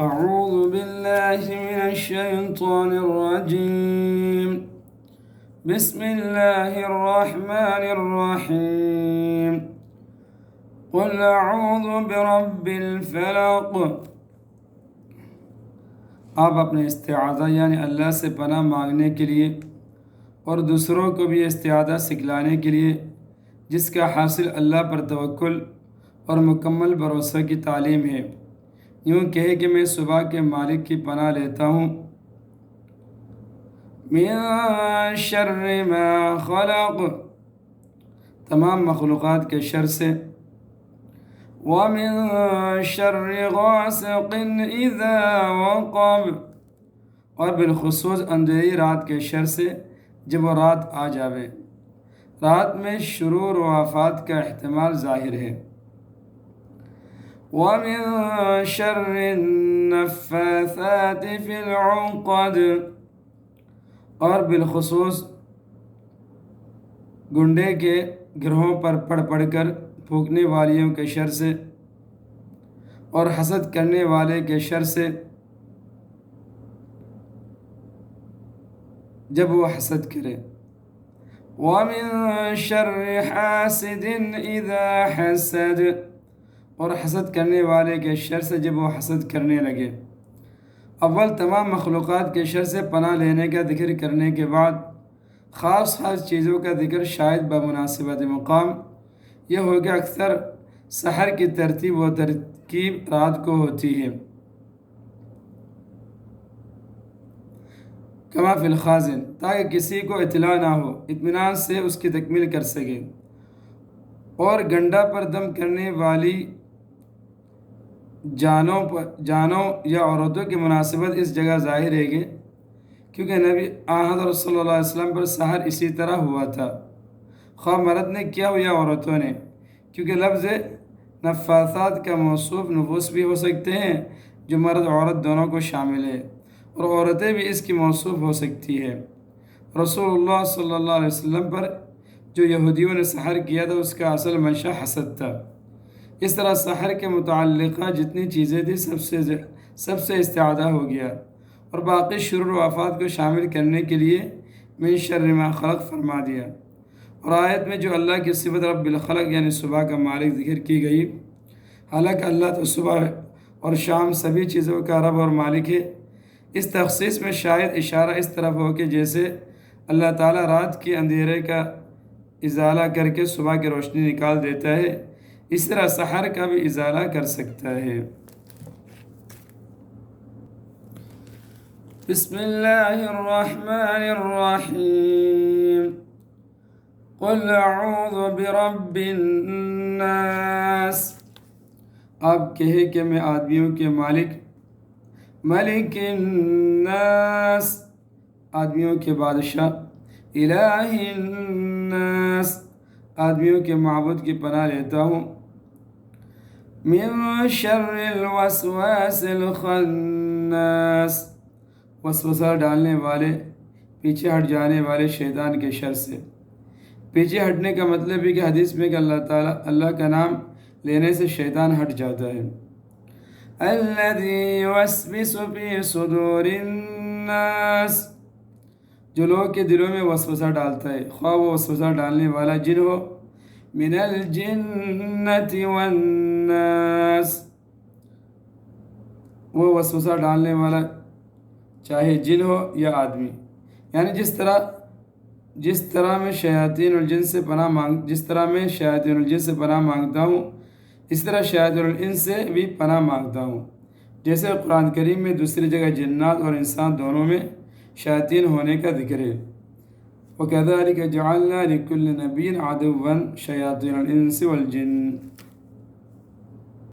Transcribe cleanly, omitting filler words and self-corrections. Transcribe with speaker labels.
Speaker 1: أعوذ بالله من الشيطان الرجيم بسم الله الرحمن الرحيم قل أعوذ برب الفلق۔ آپ اپنے استعاذہ یعنی اللہ سے پناہ مانگنے کے لیے اور دوسروں کو بھی استعاذہ سکھلانے کے لیے، جس کا حاصل اللہ پر توکل اور مکمل بھروسہ کی تعلیم ہے، یوں کہے کہ میں صبح کے مالک کی پناہ لیتا ہوں، من شر ما خلق، تمام مخلوقات کے شر سے، ومن شر غاسق اذا وقب، اور بالخصوص اندھیری رات کے شر سے جب وہ رات آ جاوے۔ رات میں شرور و آفات کا احتمال ظاہر ہے۔ وَمِن شَرِّ النَّفَّاثَاتِ فِي الْعُقَدِ، اور بالخصوص گنڈے کے گرہوں پر پڑھ پڑھ کر پھونکنے والیوں کے شر سے اور حسد کرنے والے کے شر سے جب وہ حسد کرے۔ وَمِن شَرِّ حَاسِدٍ إِذَا حَسَدَ، اور حسد کرنے والے کے شر سے جب وہ حسد کرنے لگے۔ اول تمام مخلوقات کے شر سے پناہ لینے کا ذکر کرنے کے بعد خاص چیزوں کا ذکر شاید بمناسبت مقام یہ ہو کہ اکثر سحر کی ترتیب و ترکیب رات کو ہوتی ہے، کما فی الخازن، تاکہ کسی کو اطلاع نہ ہو، اطمینان سے اس کی تکمیل کر سکے۔ اور گنڈا پر دم کرنے والی جانوں یا عورتوں کی مناسبت اس جگہ ظاہر ہے کہ کیونکہ نبی حضرت صلی اللہ علیہ وسلم پر سحر اسی طرح ہوا تھا، خواہ مرد نے کیا ہو یا عورتوں نے، کیونکہ لفظ نفاثات کا موصوف نفوس بھی ہو سکتے ہیں جو مرد عورت دونوں کو شامل ہے، اور عورتیں بھی اس کی موصوف ہو سکتی ہے۔ رسول اللہ صلی اللہ علیہ وسلم پر جو یہودیوں نے سحر کیا تھا اس کا اصل منشا حسد تھا۔ اس طرح سحر کے متعلقہ جتنی چیزیں تھیں سب سے استعاذہ ہو گیا، اور باقی شرور و آفات کو شامل کرنے کے لیے من شر ما خلق فرما دیا۔ اور آیت میں جو اللہ کی صفت رب الخلق یعنی صبح کا مالک ذکر کی گئی، حالانکہ اللہ تو صبح اور شام سبھی چیزوں کا رب اور مالک ہے، اس تخصیص میں شاید اشارہ اس طرف ہو کہ جیسے اللہ تعالیٰ رات کے اندھیرے کا ازالہ کر کے صبح کی روشنی نکال دیتا ہے، اس طرح سحر کا بھی ازالہ کر سکتا ہے۔ بسم اللہ الرحمن الرحیم قل اعوذ برب الناس، آپ کہے کہ میں آدمیوں کے مالک، ملک الناس، آدمیوں کے بادشاہ، الہ الناس، آدمیوں کے معبود کی پناہ لیتا ہوں، من شر الوسواس الخناس، وسوسہ ڈالنے والے، پیچھے ہٹ جانے والے شیطان کے شر سے۔ پیچھے ہٹنے کا مطلب ہے کہ حدیث میں کہ اللہ کا نام لینے سے شیطان ہٹ جاتا ہے۔ الذی یوسوس فی صدور الناس، جو لوگوں کے دلوں میں وسوسہ ڈالتا ہے، خواہ وہ وسوسہ ڈالنے والا جن ہو، من الجنۃ والناس، وہ وسوسہ ڈالنے والا چاہے جن ہو یا آدمی، یعنی جس طرح میں شیاطین الجن سے پناہ مانگتا ہوں، اس طرح شیاطین الانس سے بھی پناہ مانگتا ہوں، جیسے قرآن کریم میں دوسری جگہ جنات اور انسان دونوں میں شیاطین ہونے کا ذکر ہے۔ وَكَذَلِكَ جَعَلْنَا لِكُلِّ نَبِيٍّ عَدُوًّا شَيَاطِينَ الْإِنسِ وَالْجِنِّ۔